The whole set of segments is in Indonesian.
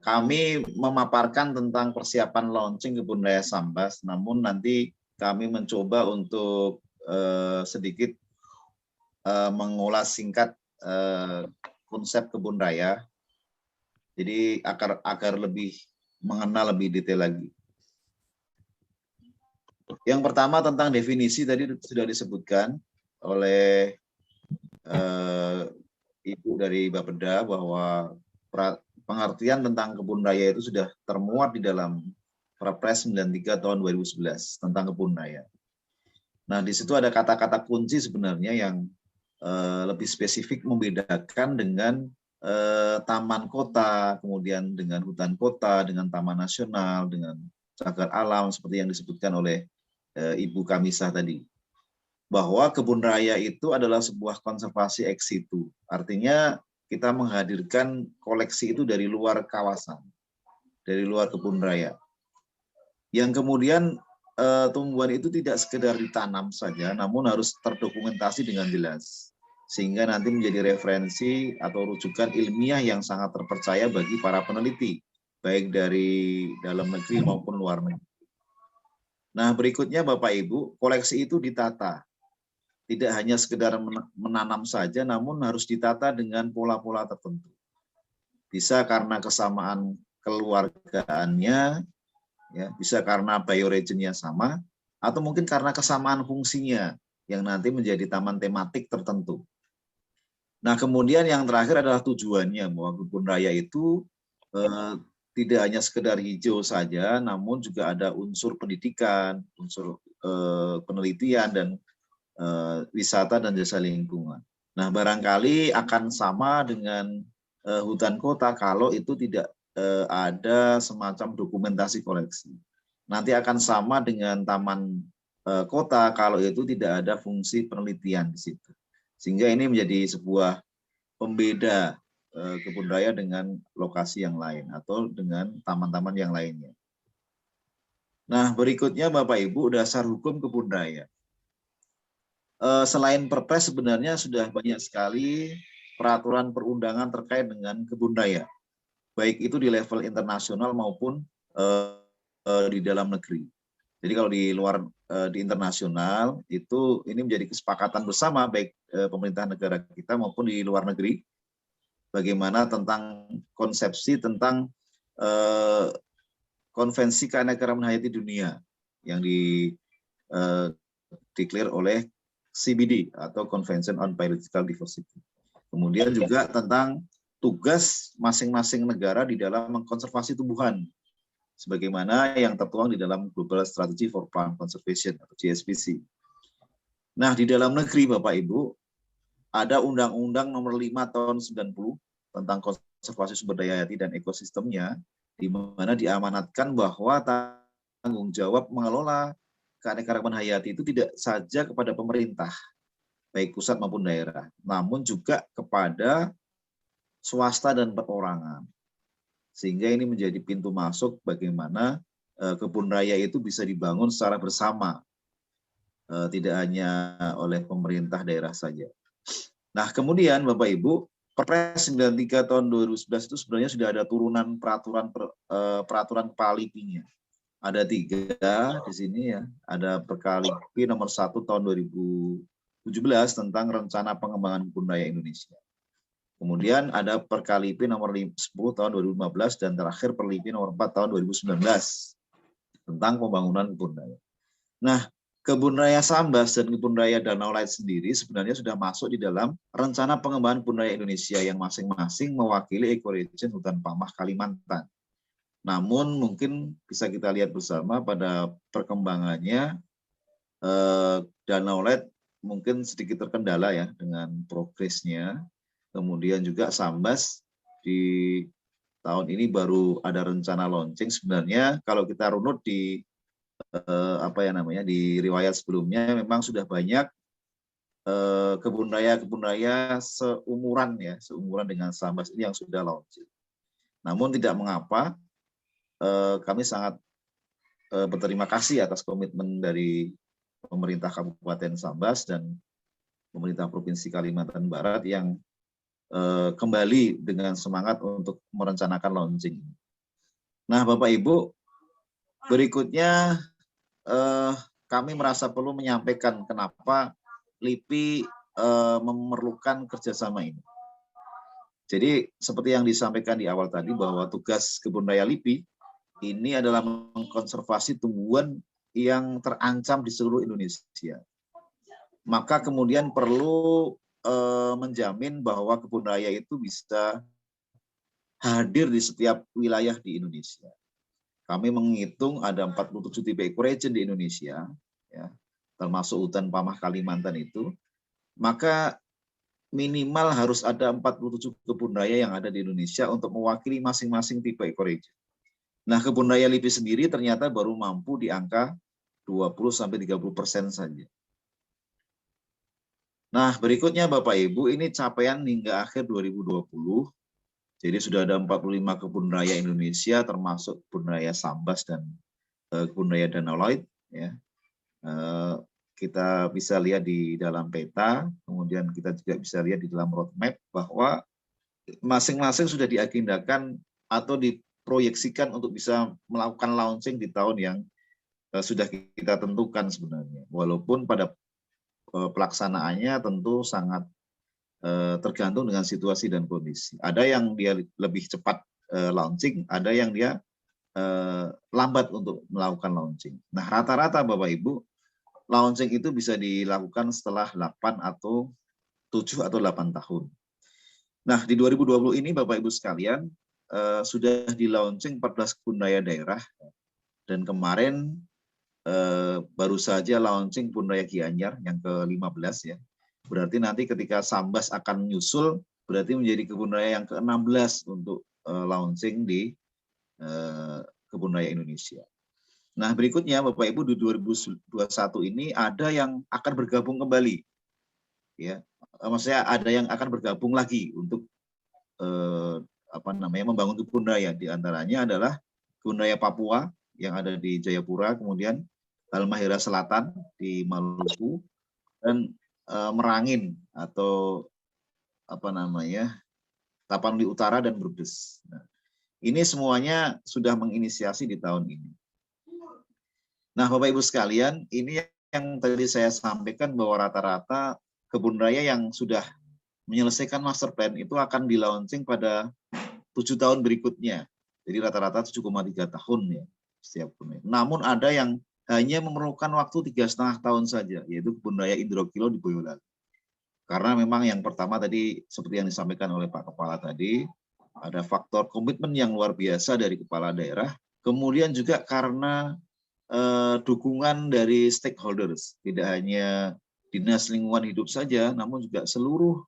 kami memaparkan tentang persiapan launching Kebun Raya Sambas, namun nanti kami mencoba untuk sedikit mengulas singkat konsep kebun raya, jadi agar lebih mengenal lebih detail lagi. Yang pertama tentang definisi tadi sudah disebutkan oleh Ibu dari Bapeda bahwa pengertian tentang kebun raya itu sudah termuat di dalam Perpres 93 tahun 2011 tentang kebun raya. Nah, di situ ada kata-kata kunci sebenarnya yang lebih spesifik membedakan dengan taman kota, kemudian dengan hutan kota, dengan taman nasional, dengan cagar alam seperti yang disebutkan oleh Ibu Kamisah tadi. Bahwa kebun raya itu adalah sebuah konservasi ex situ. Artinya kita menghadirkan koleksi itu dari luar kawasan, dari luar kebun raya. Yang kemudian tumbuhan itu tidak sekedar ditanam saja, namun harus terdokumentasi dengan jelas. Sehingga nanti menjadi referensi atau rujukan ilmiah yang sangat terpercaya bagi para peneliti, baik dari dalam negeri maupun luar negeri. Nah, berikutnya Bapak Ibu, koleksi itu ditata. Tidak hanya sekedar menanam saja, namun harus ditata dengan pola-pola tertentu. Bisa karena kesamaan keluargaannya, ya, bisa karena bioregiennya sama, atau mungkin karena kesamaan fungsinya yang nanti menjadi taman tematik tertentu. Nah, kemudian yang terakhir adalah tujuannya, bahwa kebun raya itu tidak hanya sekedar hijau saja, namun juga ada unsur pendidikan, unsur penelitian, dan wisata dan jasa lingkungan. Nah, barangkali akan sama dengan hutan kota kalau itu tidak ada semacam dokumentasi koleksi. Nanti akan sama dengan taman kota kalau itu tidak ada fungsi penelitian di situ. Sehingga ini menjadi sebuah pembeda kebun raya dengan lokasi yang lain atau dengan taman-taman yang lainnya. Nah, berikutnya Bapak Ibu, dasar hukum kebun raya. Selain Perpres sebenarnya sudah banyak sekali peraturan perundangan terkait dengan kebun raya, baik itu di level internasional maupun di dalam negeri. Jadi kalau di luar di internasional itu ini menjadi kesepakatan bersama baik pemerintah negara kita maupun di luar negeri, bagaimana tentang konsepsi tentang konvensi keanekaragaman hayati dunia yang declare oleh CBD atau Convention on Biological Diversity. Kemudian juga tentang tugas masing-masing negara di dalam mengkonservasi tumbuhan, sebagaimana yang tertuang di dalam Global Strategy for Plant Conservation atau GSPC. Nah, di dalam negeri Bapak Ibu, ada Undang-Undang Nomor 5 Tahun 90 tentang konservasi sumber daya hayati dan ekosistemnya, di mana diamanatkan bahwa tanggung jawab mengelola keanekaragaman hayati itu tidak saja kepada pemerintah, baik pusat maupun daerah, namun juga kepada swasta dan perorangan. Sehingga ini menjadi pintu masuk bagaimana kebun raya itu bisa dibangun secara bersama, tidak hanya oleh pemerintah daerah saja. Nah, kemudian Bapak Ibu, Perpres 93 tahun 2011 itu sebenarnya sudah ada turunan peraturan kepala LIPI-nya. Ada 3 di sini ya. Ada Perkalipi nomor 1 tahun 2017 tentang rencana pengembangan kebun raya Indonesia. Kemudian ada Perkalipi nomor 10 tahun 2015 dan terakhir Perlipi nomor 4 tahun 2019 tentang pembangunan kebun raya. Nah, kebun raya Sambas dan kebun raya Danau Laut sendiri sebenarnya sudah masuk di dalam rencana pengembangan kebun raya Indonesia yang masing-masing mewakili ekoregion hutan Pamah Kalimantan. Namun mungkin bisa kita lihat bersama pada perkembangannya Danau Laut mungkin sedikit terkendala ya dengan progresnya. Kemudian juga Sambas di tahun ini baru ada rencana launching. Sebenarnya kalau kita runut di di riwayat sebelumnya memang sudah banyak kebun raya seumuran dengan Sambas ini yang sudah launching. Namun tidak mengapa, kami sangat berterima kasih atas komitmen dari pemerintah Kabupaten Sambas dan pemerintah Provinsi Kalimantan Barat yang kembali dengan semangat untuk merencanakan launching. Nah, Bapak Ibu, berikutnya kami merasa perlu menyampaikan kenapa LIPI memerlukan kerjasama ini. Jadi seperti yang disampaikan di awal tadi bahwa tugas Kebun Raya LIPI ini adalah mengkonservasi tumbuhan yang terancam di seluruh Indonesia. Maka kemudian perlu menjamin bahwa kebun raya itu bisa hadir di setiap wilayah di Indonesia. Kami menghitung ada 47 tipe ecoregion di Indonesia, ya, termasuk hutan Pamah Kalimantan itu, maka minimal harus ada 47 kebun raya yang ada di Indonesia untuk mewakili masing-masing tipe ecoregion. Nah, kebun raya LIPI sendiri ternyata baru mampu di angka 20-30% saja. Nah, berikutnya Bapak Ibu, ini capaian hingga akhir 2020. Jadi sudah ada 45 kebun raya Indonesia, termasuk kebun raya Sambas dan kebun raya Danau Laut. Ya. Kita bisa lihat di dalam peta, kemudian kita juga bisa lihat di dalam roadmap bahwa masing-masing sudah diagendakan atau diproyeksikan untuk bisa melakukan launching di tahun yang sudah kita tentukan sebenarnya. Walaupun pada pelaksanaannya tentu sangat tergantung dengan situasi dan kondisi. Ada yang dia lebih cepat launching, ada yang dia lambat untuk melakukan launching. Nah, rata-rata Bapak Ibu, launching itu bisa dilakukan setelah 8 atau 7 atau 8 tahun. Nah, di 2020 ini Bapak Ibu sekalian, sudah di launching 14 kebun raya daerah, dan kemarin baru saja launching kebun raya Gianyar yang ke-15 ya. Berarti nanti ketika Sambas akan menyusul, berarti menjadi kebun raya yang ke-16 untuk launching di kebun raya Indonesia. Nah, berikutnya Bapak Ibu, di 2021 ini ada yang akan bergabung kembali. Ya, maksudnya ada yang akan bergabung lagi untuk membangun kebun raya. Di antaranya adalah kebun raya Papua yang ada di Jayapura, kemudian Halmahera Selatan di Maluku, dan Merangin atau Tapanuli Utara dan Brebes. Nah, ini semuanya sudah menginisiasi di tahun ini. Nah, Bapak Ibu sekalian, ini yang tadi saya sampaikan bahwa rata-rata kebun raya yang sudah menyelesaikan master plan itu akan di-launching pada 7 tahun berikutnya. Jadi rata-rata 7,3 tahun ya setiap kebun. Namun ada yang hanya memerlukan waktu 3,5 tahun saja, yaitu kebun raya Indrokilo di Boyolali. Karena memang yang pertama tadi seperti yang disampaikan oleh Pak Kepala tadi, ada faktor komitmen yang luar biasa dari kepala daerah, kemudian juga karena dukungan dari stakeholders, tidak hanya Dinas Lingkungan Hidup saja, namun juga seluruh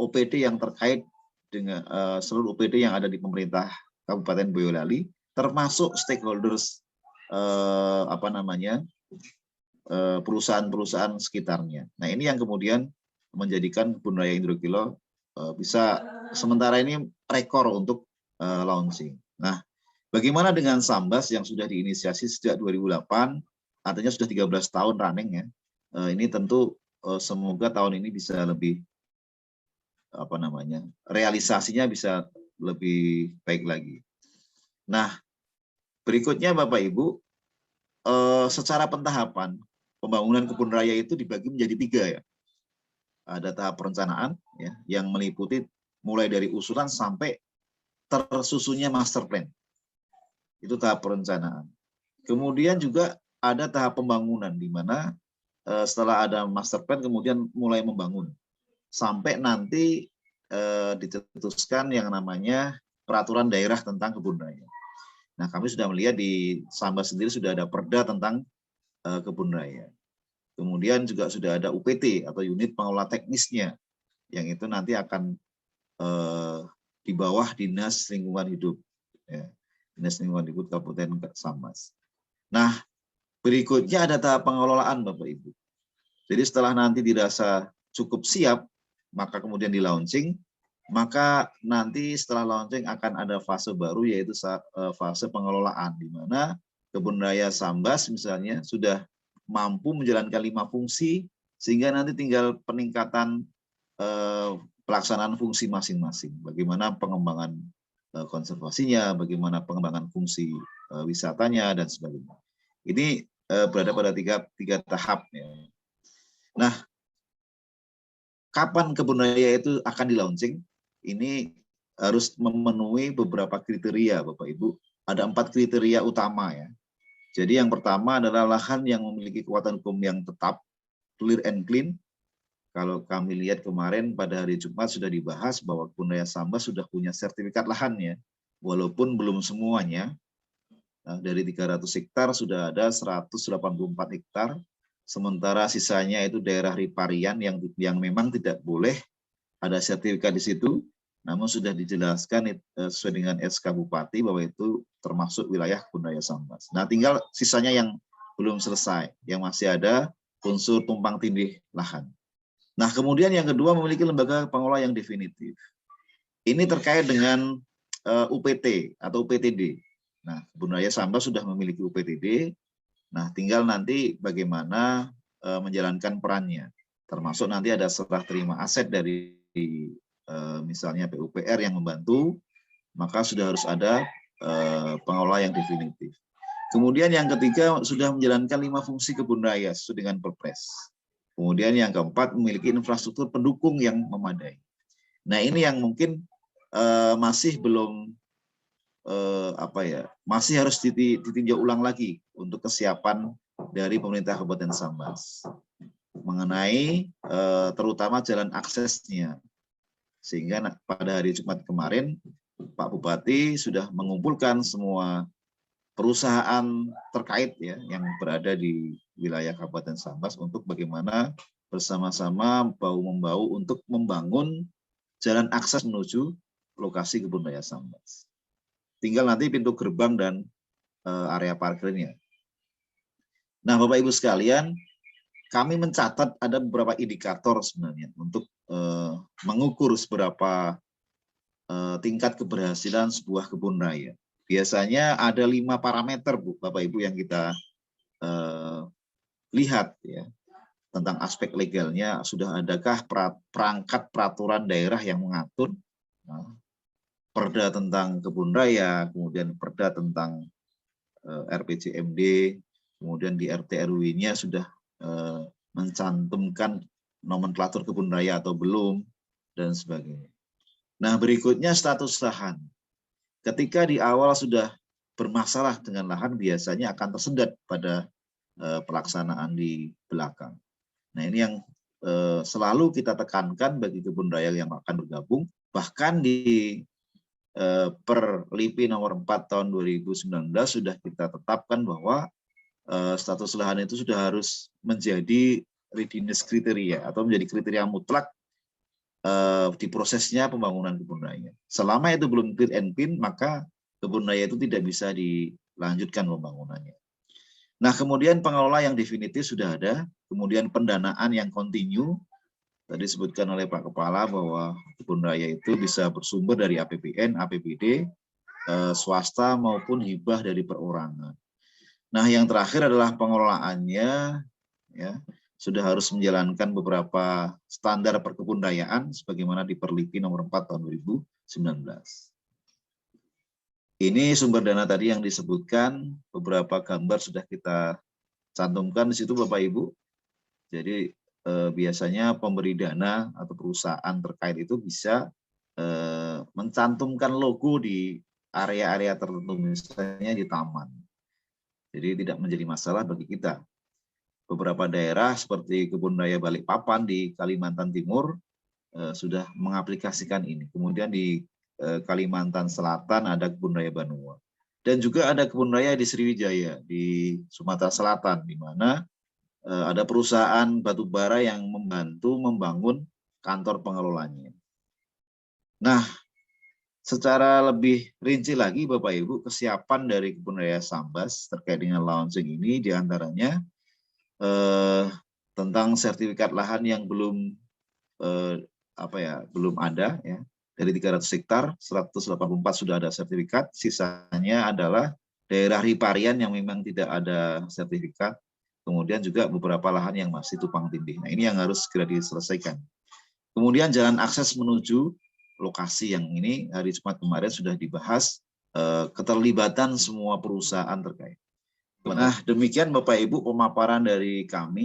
OPD yang terkait dengan seluruh OPD yang ada di pemerintah Kabupaten Boyolali, termasuk stakeholders perusahaan-perusahaan sekitarnya. Nah, ini yang kemudian menjadikan kebun raya Indrokilo bisa sementara ini rekor untuk launching. Nah, bagaimana dengan Sambas yang sudah diinisiasi sejak 2008, artinya sudah 13 tahun running ya. Ini tentu semoga tahun ini bisa lebih realisasinya bisa lebih baik lagi. Nah, berikutnya Bapak Ibu, secara pentahapan pembangunan kebun raya itu dibagi menjadi 3 ya. Ada tahap perencanaan ya, yang meliputi mulai dari usulan sampai tersusunnya master plan. Itu tahap perencanaan. Kemudian juga ada tahap pembangunan di mana setelah ada master plan kemudian mulai membangun sampai nanti dicetuskan yang namanya peraturan daerah tentang kebun raya. Nah, kami sudah melihat di Sambas sendiri sudah ada perda tentang kebun raya. Kemudian juga sudah ada UPT atau unit pengelola teknisnya, yang itu nanti akan di bawah Dinas Lingkungan Hidup, ya. Dinas Lingkungan Hidup Kabupaten Sambas. Nah, berikutnya ada tahap pengelolaan Bapak Ibu. Jadi setelah nanti dirasa cukup siap, maka kemudian di launching, maka nanti setelah launching akan ada fase baru, yaitu fase pengelolaan, di mana kebun raya Sambas misalnya sudah mampu menjalankan 5 fungsi, sehingga nanti tinggal peningkatan pelaksanaan fungsi masing-masing. Bagaimana pengembangan konservasinya, bagaimana pengembangan fungsi wisatanya dan sebagainya. Ini berada pada tiga tahap. Ya. Nah, kapan kebun raya itu akan di-launching? Ini harus memenuhi beberapa kriteria, Bapak Ibu. Ada 4 kriteria utama ya. Jadi yang pertama adalah lahan yang memiliki kekuatan hukum yang tetap, clear and clean. Kalau kami lihat kemarin pada hari Jumat sudah dibahas bahwa Kebun Raya Sambas sudah punya sertifikat lahannya, walaupun belum semuanya. Nah, dari 300 hektar sudah ada 184 hektar, sementara sisanya itu daerah riparian yang memang tidak boleh ada sertifikat di situ, namun sudah dijelaskan sesuai dengan SK Bupati bahwa itu termasuk wilayah Kebun Raya Sambas. Nah, tinggal sisanya yang belum selesai, yang masih ada unsur tumpang tindih lahan. Nah, kemudian yang kedua memiliki lembaga pengelola yang definitif. Ini terkait dengan UPT atau UPTD. Nah, Kebun Raya Sambas sudah memiliki UPTD. Nah, tinggal nanti bagaimana menjalankan perannya. Termasuk nanti ada serah terima aset dari misalnya PUPR yang membantu, maka sudah harus ada pengelola yang definitif. Kemudian yang ketiga sudah menjalankan 5 fungsi kebun raya sesuai dengan Perpres. Kemudian yang keempat memiliki infrastruktur pendukung yang memadai. Nah, ini yang mungkin masih belum masih harus ditinjau ulang lagi untuk kesiapan dari pemerintah Kabupaten Sambas mengenai terutama jalan aksesnya. Sehingga pada hari Jumat kemarin Pak Bupati sudah mengumpulkan semua perusahaan terkait ya yang berada di wilayah Kabupaten Sambas untuk bagaimana bersama-sama bahu-membahu untuk membangun jalan akses menuju lokasi Kebun Raya Sambas. Tinggal nanti pintu gerbang dan area parkirnya. Nah, Bapak Ibu sekalian, kami mencatat ada beberapa indikator sebenarnya untuk mengukur seberapa tingkat keberhasilan sebuah kebun raya. Biasanya ada 5 parameter, Bapak Ibu, yang kita lihat ya tentang aspek legalnya. Sudah adakah perangkat peraturan daerah yang mengatur perda tentang kebun raya, kemudian perda tentang RPJMD, kemudian di RT RW-nya sudah mencantumkan nomenklatur kebun raya atau belum, dan sebagainya. Nah, berikutnya status lahan. Ketika di awal sudah bermasalah dengan lahan, biasanya akan tersendat pada pelaksanaan di belakang. Nah, ini yang selalu kita tekankan bagi kebun raya yang akan bergabung, bahkan di per LIPI nomor 4 tahun 2019 sudah kita tetapkan bahwa status lahan itu sudah harus menjadi readiness kriteria atau menjadi kriteria mutlak di prosesnya pembangunan kebun raya. Selama itu belum clear and clean, maka kebun raya itu tidak bisa dilanjutkan pembangunannya. Nah, kemudian pengelola yang definitif sudah ada, kemudian pendanaan yang kontinu. Tadi disebutkan oleh Pak Kepala bahwa kebun raya itu bisa bersumber dari APBN, APBD, swasta maupun hibah dari perorangan. Nah, yang terakhir adalah pengelolaannya, ya, sudah harus menjalankan beberapa standar perkebudayaan sebagaimana di Perlipi nomor 4 tahun 2019. Ini sumber dana tadi yang disebutkan, beberapa gambar sudah kita cantumkan di situ Bapak Ibu. Jadi biasanya pemberi dana atau perusahaan terkait itu bisa mencantumkan logo di area-area tertentu, misalnya di taman. Jadi tidak menjadi masalah bagi kita. Beberapa daerah seperti Kebun Raya Balikpapan di Kalimantan Timur sudah mengaplikasikan ini. Kemudian di Kalimantan Selatan ada Kebun Raya Banua. Dan juga ada Kebun Raya di Sriwijaya di Sumatera Selatan, di mana ada perusahaan batubara yang membantu membangun kantor pengelolanya. Nah, secara lebih rinci lagi Bapak Ibu, kesiapan dari Kebun Raya Sambas terkait dengan launching ini diantaranya tentang sertifikat lahan yang belum belum ada ya. Dari 300 hektar 184 sudah ada sertifikat, sisanya adalah daerah riparian yang memang tidak ada sertifikat, kemudian juga beberapa lahan yang masih tumpang tindih. Nah, ini yang harus segera diselesaikan. Kemudian jalan akses menuju lokasi yang ini hari Jumat kemarin sudah dibahas keterlibatan semua perusahaan terkait. Nah, demikian Bapak Ibu pemaparan dari kami